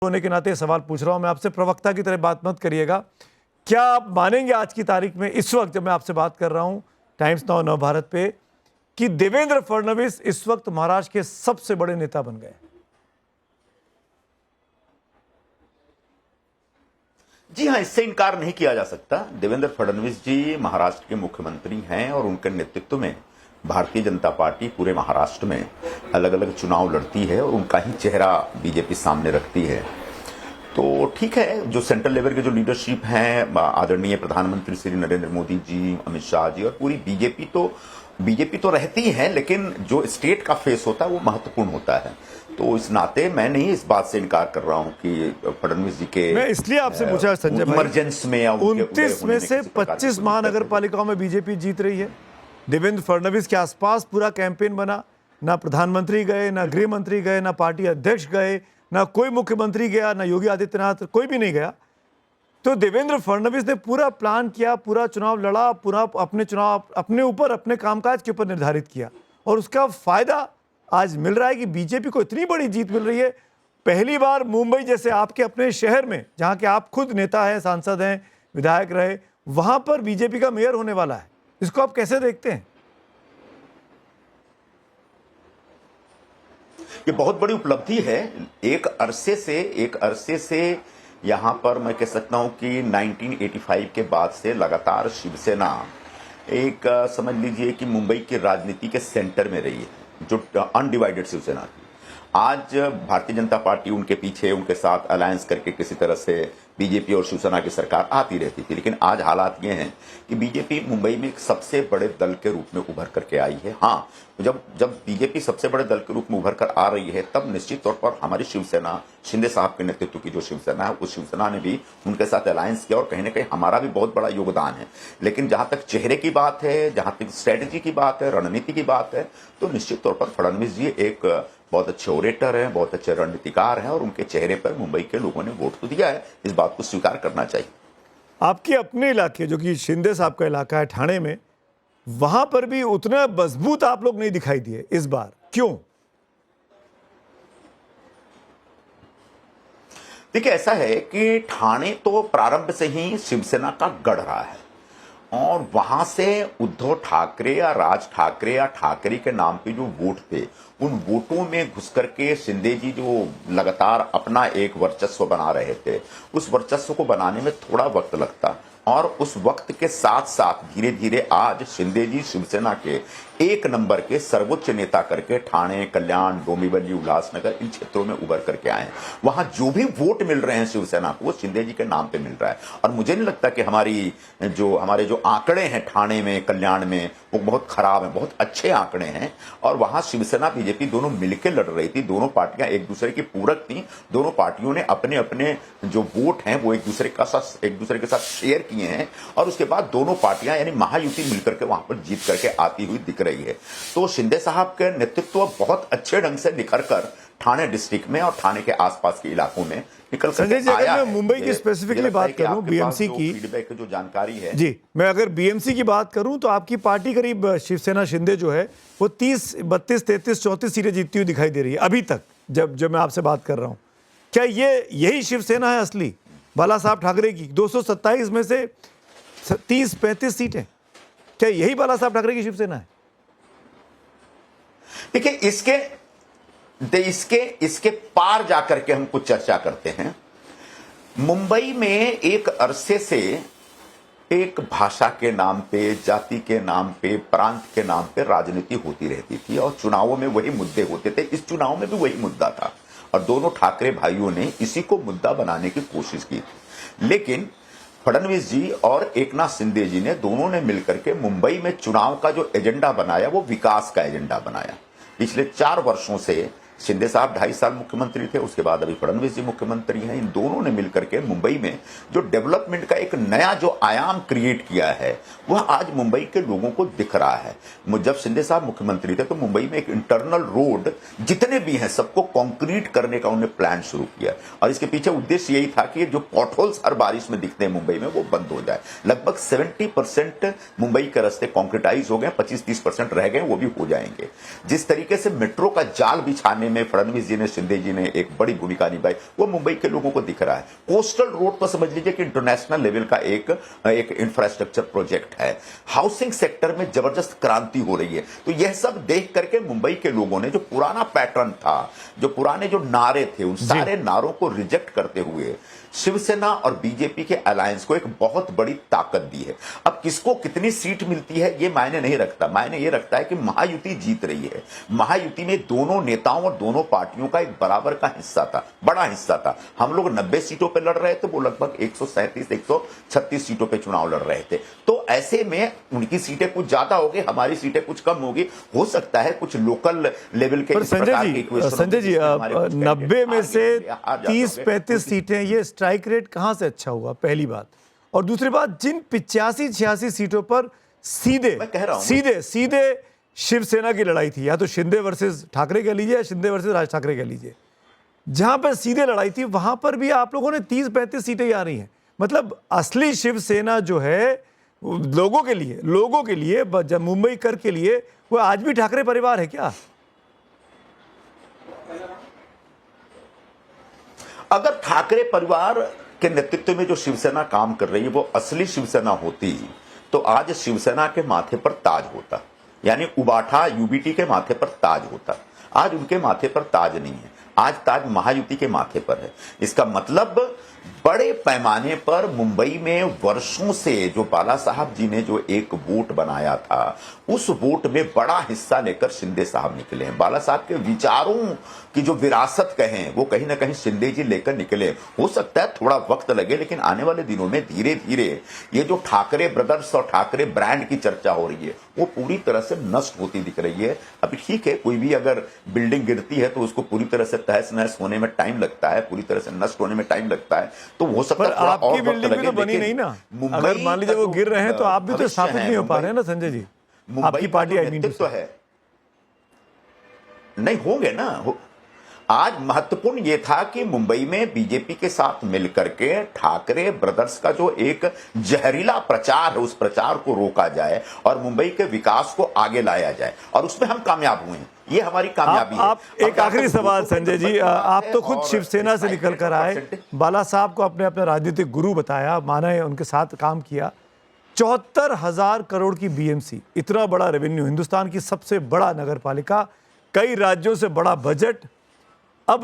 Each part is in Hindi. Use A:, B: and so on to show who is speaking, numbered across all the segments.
A: होने के नाते सवाल पूछ रहा हूं मैं आपसे, प्रवक्ता की तरह बात मत करिएगा। क्या आप मानेंगे आज की तारीख में, इस वक्त जब मैं आपसे बात कर रहा हूं टाइम्स नाउ नव भारत पे, कि देवेंद्र फडणवीस इस वक्त महाराष्ट्र के सबसे बड़े नेता बन गए?
B: जी हां, इससे इनकार नहीं किया जा सकता। देवेंद्र फडणवीस जी महाराष्ट्र के मुख्यमंत्री हैं और उनके नेतृत्व में भारतीय जनता पार्टी पूरे महाराष्ट्र में अलग अलग चुनाव लड़ती है और उनका ही चेहरा बीजेपी सामने रखती है। तो ठीक है, जो सेंट्रल लेवल के जो लीडरशिप हैं, आदरणीय प्रधानमंत्री श्री नरेंद्र मोदी जी, अमित शाह जी और पूरी बीजेपी तो रहती है, लेकिन जो स्टेट का फेस होता है वो महत्वपूर्ण होता है। तो इस नाते मैं नहीं इस बात से इनकार कर रहा हूं कि फडणवीस जी के,
A: मैं इसलिए आपसे पूछा संजय भाई,
B: इमरजेंस में
A: 29 में से 25 महानगर पालिकाओं में बीजेपी जीत रही है। देवेंद्र फडणवीस के आसपास पूरा कैंपेन बना, ना प्रधानमंत्री गए, ना गृह मंत्री गए, ना पार्टी अध्यक्ष गए, ना कोई मुख्यमंत्री गया, ना योगी आदित्यनाथ, कोई भी नहीं गया। तो देवेंद्र फडणवीस ने पूरा प्लान किया, पूरा चुनाव लड़ा, पूरा अपने चुनाव अपने ऊपर, अपने कामकाज के ऊपर निर्धारित किया और उसका फायदा आज मिल रहा है कि बीजेपी को इतनी बड़ी जीत मिल रही है। पहली बार मुंबई जैसे आपके अपने शहर में, जहां के आप खुद नेता हैं, सांसद हैं, विधायक रहे, वहां पर बीजेपी का मेयर होने वाला है। इसको आप कैसे देखते हैं?
B: ये बहुत बड़ी उपलब्धि है। एक अरसे से यहां पर मैं कह सकता हूं कि 1985 के बाद से लगातार शिवसेना एक, समझ लीजिए कि मुंबई की राजनीति के सेंटर में रही है, जो अनडिवाइडेड शिवसेना थी। आज भारतीय जनता पार्टी उनके पीछे, उनके साथ अलायंस करके किसी तरह से बीजेपी और शिवसेना की सरकार आती रहती थी, लेकिन आज हालात ये हैं कि बीजेपी मुंबई में एक सबसे बड़े दल के रूप में उभर करके आई है। हाँ, जब बीजेपी सबसे बड़े दल के रूप में उभर कर आ रही है, तब निश्चित तौर पर हमारी शिवसेना, शिंदे साहब के नेतृत्व की जो शिवसेना है, उस शिवसेना ने भी उनके साथ अलायंस किया और कहीं ना कहीं हमारा भी बहुत बड़ा योगदान है। लेकिन जहां तक चेहरे की बात है, जहां तक स्ट्रेटेजी की बात है, रणनीति की बात है, तो निश्चित तौर पर फडणवीस जी एक बहुत अच्छे ओरेटर हैं, बहुत अच्छे रणनीतिकार हैं और उनके चेहरे पर मुंबई के लोगों ने वोट तो दिया है। इस बात को स्वीकार करना चाहिए।
A: आपके अपने इलाके, जो कि शिंदे साहब का इलाका है, ठाणे में, वहां पर भी उतना मजबूत आप लोग नहीं दिखाई दिए इस बार, क्यों?
B: देखिए, ऐसा है कि ठाणे तो प्रारंभ से ही शिवसेना का गढ़ रहा है और वहां से उद्धव ठाकरे या राज ठाकरे या ठाकरे के नाम पे जो वोट थे, उन वोटों में घुस करके शिंदे जी जो लगातार अपना एक वर्चस्व बना रहे थे, उस वर्चस्व को बनाने में थोड़ा वक्त लगता और उस वक्त के साथ साथ धीरे धीरे आज शिंदे जी शिवसेना के एक नंबर के सर्वोच्च नेता करके ठाणे, कल्याण, डोंबिवली, उल्लासनगर, इन क्षेत्रों में उभर करके आए हैं। वहां जो भी वोट मिल रहे हैं शिवसेना को, वो शिंदे जी के नाम पे मिल रहा है और मुझे नहीं लगता कि हमारे जो आंकड़े हैं ठाणे में, कल्याण में, वो बहुत खराब हैं। बहुत अच्छे आंकड़े हैं और वहां शिवसेना बीजेपी दोनों मिलकर लड़ रही थी। दोनों पार्टियां एक दूसरे की पूरक थी। दोनों पार्टियों ने अपने अपने जो वोट हैं वो एक दूसरे के साथ शेयर किए हैं और उसके बाद दोनों पार्टियां यानी महायुति मिलकर के वहां पर जीत करके आती हुई दिख रही है। तो शिंदे साहब के नेतृत्व बहुत अच्छे ढंग से निखर कर ठाणे डिस्ट्रिक्ट में और ठाणे के आसपास के इलाकों में निकल कर आया है।
A: मैं मुंबई की स्पेसिफिकली बात करूं, बीएमसी की
B: फीडबैक जो जानकारी है
A: जी, मैं अगर बीएमसी की बात करूं तो आपकी पार्टी करीब, शिवसेना शिंदे जो है, वो 30, 32, 33, 34 सीटें जीतती हुई दिखाई दे रही है अभी तक, जब मैं आपसे बात कर रहा हूं। क्या यही शिवसेना है असली बाला साहब ठाकरे की? 227 में से 30-35 सीटें, क्या यही बाला साहब ठाकरे की शिवसेना है?
B: देखिए, इसके पार जाकर के हम कुछ चर्चा करते हैं। मुंबई में एक अरसे से एक भाषा के नाम पे, जाति के नाम पे, प्रांत के नाम पे राजनीति होती रहती थी और चुनावों में वही मुद्दे होते थे। इस चुनाव में भी वही मुद्दा था और दोनों ठाकरे भाइयों ने इसी को मुद्दा बनाने की कोशिश की थी। लेकिन फडणवीस जी और एकनाथ शिंदे जी ने दोनों ने मिलकर के मुंबई में चुनाव का जो एजेंडा बनाया, वो विकास का एजेंडा बनाया। पिछले 4 वर्षों से शिंदे साहब 2.5 साल मुख्यमंत्री थे, उसके बाद अभी फडणवीस जी मुख्यमंत्री हैं। इन दोनों ने मिलकर के मुंबई में जो डेवलपमेंट का एक नया जो आयाम क्रिएट किया है, वह आज मुंबई के लोगों को दिख रहा है। जब शिंदे साहब मुख्यमंत्री थे तो मुंबई में एक इंटरनल रोड जितने भी हैं सबको कंक्रीट करने का उन्होंने प्लान शुरू किया और इसके पीछे उद्देश्य यही था कि जो पॉटहोल्स हर बारिश में दिखते हैं मुंबई में, वो बंद हो जाए। लगभग 70% मुंबई के रास्ते कॉन्क्रीटाइज हो गए, 25-30% रह गए, वो भी हो जाएंगे। जिस तरीके से मेट्रो का जाल बिछाने में फडणवीस जी ने, शिंदे जी ने एक बड़ी भूमिका निभाई, वो मुंबई के लोगों को दिख रहा है। कोस्टल रोड तो समझ लीजिए कि इंटरनेशनल लेवल का एक इंफ्रास्ट्रक्चर प्रोजेक्ट है। हाउसिंग सेक्टर में जबरदस्त क्रांति हो रही है। तो यह सब देख करके मुंबई के लोगों ने जो पुराना पैटर्न था, जो पुराने जो नारे थे, उन सारे नारों को रिजेक्ट करते हुए शिवसेना और बीजेपी के अलायंस को एक बहुत बड़ी ताकत दी है। अब किसको कितनी सीट मिलती है ये मायने नहीं रखता, मायने ये रखता है कि महायुति जीत रही है। महायुति में दोनों नेताओं और दोनों पार्टियों का एक बराबर का हिस्सा था, बड़ा हिस्सा था। हम लोग 90 सीटों पे लड़ रहे थे, वो लगभग 137 136 सीटों पे चुनाव लड़ रहे थे। तो ऐसे में उनकी सीटें कुछ ज्यादा होगी, हमारी सीटें कुछ कम होगी। हो सकता है कुछ लोकल लेवल के
A: संजय जी 90 में से 30-35 सीटें, ये स्ट्राइक रेट कहां से अच्छा हुआ, पहली बात। और दूसरी बात, जिन 85-86 सीटों पर सीधे शिवसेना की लड़ाई थी, या तो शिंदे वर्सेस ठाकरे कह लीजिए या शिंदे वर्सेस राज ठाकरे कह लीजिए, जहां पर सीधे लड़ाई थी वहां पर भी आप लोगों ने 30-35 सीटें आ रही हैं। मतलब असली शिवसेना जो है लोगों के लिए जब मुंबई कर के लिए, वो आज भी ठाकरे परिवार है क्या?
B: अगर ठाकरे परिवार के नेतृत्व में जो शिवसेना काम कर रही है वो असली शिवसेना होती तो आज शिवसेना के माथे पर ताज होता, यानी उबाठा यूबीटी के माथे पर ताज होता। आज उनके माथे पर ताज नहीं है, आज ताज महायुति के माथे पर है। इसका मतलब बड़े पैमाने पर मुंबई में वर्षों से जो बाला साहब जी ने जो एक वोट बनाया था, उस वोट में बड़ा हिस्सा लेकर शिंदे साहब निकले हैं। बाला साहब के विचारों की जो विरासत कहें, वो कहीं ना कहीं शिंदे जी लेकर निकले। हो सकता है थोड़ा वक्त लगे, लेकिन आने वाले दिनों में धीरे धीरे ये जो ठाकरे ब्रदर्स और ठाकरे ब्रांड की चर्चा हो रही है, वो पूरी तरह से नष्ट होती दिख रही है। अभी ठीक है, कोई भी अगर बिल्डिंग गिरती है तो उसको पूरी तरह से तहस नहस होने में टाइम लगता है, पूरी तरह से नष्ट होने में टाइम लगता है। तो हो सकता है थोड़ा और वक्त लगे,
A: तो बनी नहीं ना। अगर मान लीजिए वो गिर रहे हैं तो आप भी तो स्थापित नहीं हो पा रहे हैं ना संजय जी। आपकी पार्टी
B: नेतृत्व है, नहीं होंगे ना। आज महत्वपूर्ण यह था कि मुंबई में बीजेपी के साथ मिलकर के ठाकरे ब्रदर्स का जो एक जहरीला प्रचार है, उस प्रचार को रोका जाए और मुंबई के विकास को आगे लाया जाए, और उसमें हम कामयाब हुए हैं। ये हमारी कामयाबी है।
A: आप एक आखिरी सवाल संजय जी, आप तो खुद शिवसेना से निकल कर आए, बाला साहब को अपने अपना राजनीतिक गुरु बताया, माना है, उनके साथ काम किया। 74,000 करोड़ की बीएमसी, इतना बड़ा रेवेन्यू, हिंदुस्तान की सबसे बड़ा नगर पालिका, कई राज्यों से बड़ा बजट। अब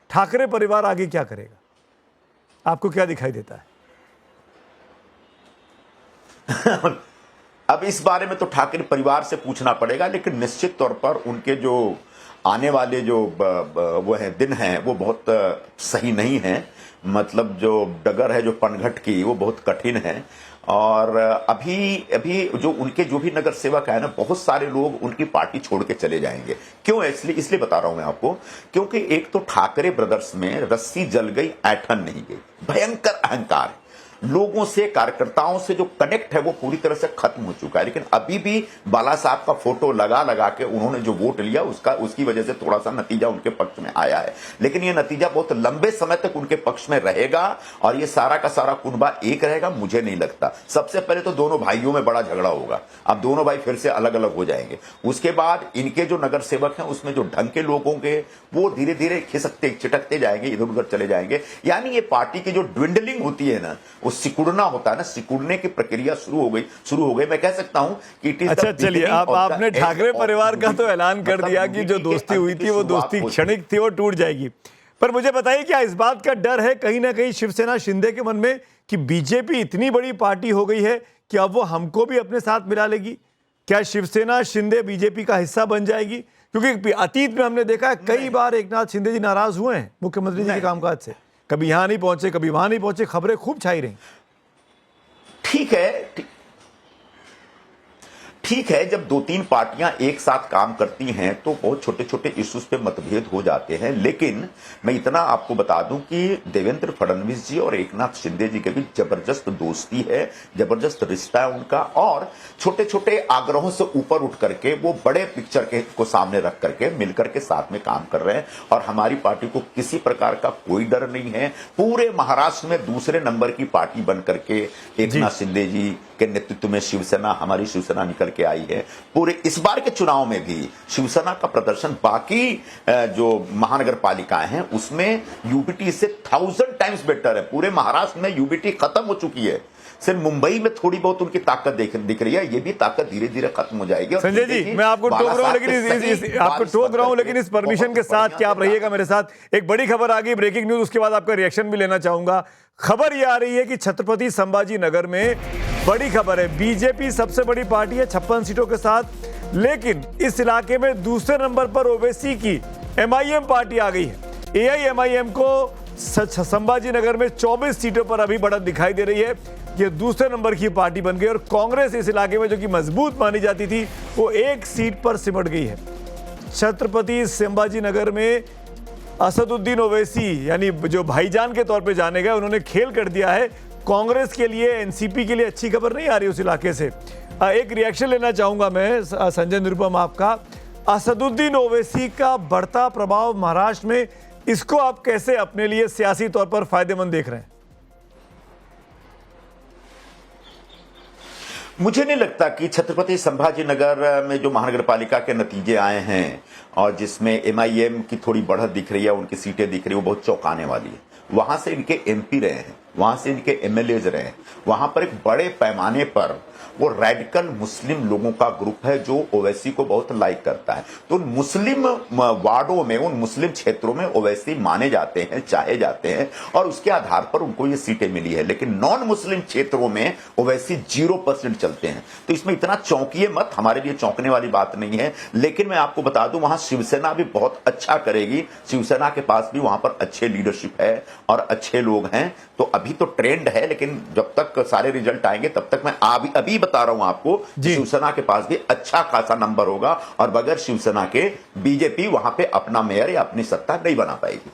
A: ठाकरे परिवार आगे क्या करेगा, आपको क्या दिखाई देता है?
B: अब इस बारे में तो ठाकरे परिवार से पूछना पड़ेगा, लेकिन निश्चित तौर पर उनके जो आने वाले जो वो है दिन हैं वो बहुत सही नहीं है। मतलब जो डगर है जो पनघट की, वो बहुत कठिन है। और अभी जो उनके जो भी नगर सेवक है ना, बहुत सारे लोग उनकी पार्टी छोड़ के चले जाएंगे। क्यों? इसलिए बता रहा हूं मैं आपको, क्योंकि एक तो ठाकरे ब्रदर्स में रस्सी जल गई, ऐठन नहीं गई। भयंकर अहंकार है, लोगों से, कार्यकर्ताओं से जो कनेक्ट है वो पूरी तरह से खत्म हो चुका है। लेकिन अभी भी बाला साहब का फोटो लगा के उन्होंने जो वोट लिया, उसकी वजह से थोड़ा सा नतीजा उनके पक्ष में आया है। लेकिन ये नतीजा बहुत लंबे समय तक उनके पक्ष में रहेगा, और ये सारा का सारा कुनबा एक रहेगा, मुझे नहीं लगता। सबसे पहले तो दोनों भाइयों में बड़ा झगड़ा होगा, अब दोनों भाई फिर से अलग अलग हो जाएंगे। उसके बाद इनके जो नगर सेवक हैं उसमें जो ढंग के लोग होंगे वो धीरे धीरे खिसकते चिटकते जाएंगे, इधर उधर चले जाएंगे। यानी ये पार्टी की जो ड्विंडलिंग होती है ना, सिकुड़ना होता है ना, सिकुड़ने की प्रक्रिया शुरू हो गई। मैं कह सकता हूं कि इट इज।
A: अच्छा चलिए, आपने ठाकरे परिवार का तो ऐलान कर दिया कि जो दोस्ती हुई थी वो दोस्ती क्षणिक थी, वो टूट जाएगी। पर मुझे बताइए, क्या इस बात का डर है कहीं ना कहीं शिवसेना शिंदे के मन में कि बीजेपी इतनी बड़ी पार्टी हो गई है कि अब वो हमको भी अपने साथ मिला लेगी? क्या शिवसेना शिंदे बीजेपी का हिस्सा बन जाएगी? क्योंकि अतीत में हमने देखा है कई बार एकनाथ शिंदे जी नाराज हुए हैं मुख्यमंत्री जी के कामकाज से, कभी यहां नहीं पहुंचे, कभी वहां नहीं पहुंचे, खबरें खूब छाई रही।
B: ठीक है, जब 2-3 पार्टियां एक साथ काम करती हैं तो बहुत छोटे छोटे इश्यूज पे मतभेद हो जाते हैं। लेकिन मैं इतना आपको बता दूं कि देवेंद्र फडणवीस जी और एकनाथ शिंदे जी के बीच जबरदस्त दोस्ती है, जबरदस्त रिश्ता है उनका, और छोटे छोटे आग्रहों से ऊपर उठ करके वो बड़े पिक्चर को सामने रख करके मिलकर के साथ में काम कर रहे हैं। और हमारी पार्टी को किसी प्रकार का कोई डर नहीं है। पूरे महाराष्ट्र में दूसरे नंबर की पार्टी बन करके एकनाथ शिंदे जी के नेतृत्व में शिवसेना, हमारी शिवसेना निकल के करके आई है। पूरे इस बार के चुनाव में भी शिवसेना का प्रदर्शन बाकी जो महानगर पालिकाएं हैं उसमें यूबीटी से 1000 टाइम्स बेटर है। पूरे महाराष्ट्र में यूबीटी खत्म हो चुकी है, सिर्फ मुंबई में थोड़ी बहुत उनकी ताकत दिख रही है। ये भी ताकत धीरे धीरे खत्म हो जाएगी।
A: संजय जी, मैं आपको टोक रहा हूं लेकिन इस परमिशन के साथ कि आप रहिएगा मेरे साथ। एक बड़ी खबर आ गई, ब्रेकिंग न्यूज, उसके बाद आपका रिएक्शन भी लेना चाहूंगा। खबर यह आ रही है कि छत्रपति संभाजी नगर में बड़ी खबर है, बीजेपी सबसे बड़ी पार्टी है 56 सीटों के साथ, लेकिन इस इलाके में दूसरे नंबर पर ओवैसी की एमआईएम पार्टी आ गई है। एआईएमआईएम को संभाजी नगर में 24 सीटों पर अभी बढ़त दिखाई दे रही है। ये दूसरे नंबर की पार्टी बन गई और कांग्रेस इस इलाके में जो कि मजबूत मानी जाती थी वो एक सीट पर सिमट गई है। छत्रपति संभाजी नगर में असदुद्दीन ओवैसी यानी जो भाईजान के तौर पे जाने गए, उन्होंने खेल कर दिया है। कांग्रेस के लिए, एनसीपी के लिए अच्छी खबर नहीं आ रही उस इलाके से। एक रिएक्शन लेना चाहूंगा मैं संजय निरुपम आपका। असदुद्दीन ओवैसी का बढ़ता प्रभाव महाराष्ट्र में, इसको आप कैसे अपने लिए सियासी तौर पर फायदेमंद देख रहे हैं?
B: मुझे नहीं लगता कि छत्रपति संभाजी नगर में जो महानगर पालिका के नतीजे आए हैं और जिसमें एमआईएम की थोड़ी बढ़त दिख रही है, उनकी सीटें दिख रही है, वो बहुत चौंकाने वाली है। वहां से इनके एमपी रहे हैं, वहां से इनके एमएलएज रहे हैं। वहां पर एक बड़े पैमाने पर वो रेडिकल मुस्लिम लोगों का ग्रुप है जो ओवैसी को बहुत लाइक करता है। तो उन मुस्लिम वार्डों में, उन मुस्लिम क्षेत्रों में ओवैसी माने जाते हैं, चाहे जाते हैं और उसके आधार पर उनको ये सीटें मिली है। लेकिन नॉन मुस्लिम क्षेत्रों में ओवैसी 0% चलते हैं। तो इसमें इतना चौंकिए मत, हमारे लिए चौंकने वाली बात नहीं है। लेकिन मैं आपको बता दूं, वहां शिवसेना भी बहुत अच्छा करेगी। शिवसेना के पास भी वहां पर अच्छे लीडरशिप है और अच्छे लोग हैं। तो अभी तो ट्रेंड है, लेकिन जब तक सारे रिजल्ट आएंगे तब तक मैं अभी बता रहा हूं आपको, शिवसेना के पास भी अच्छा खासा नंबर होगा और बगैर शिवसेना के बीजेपी वहां पे अपना मेयर या अपनी सत्ता नहीं बना पाएगी।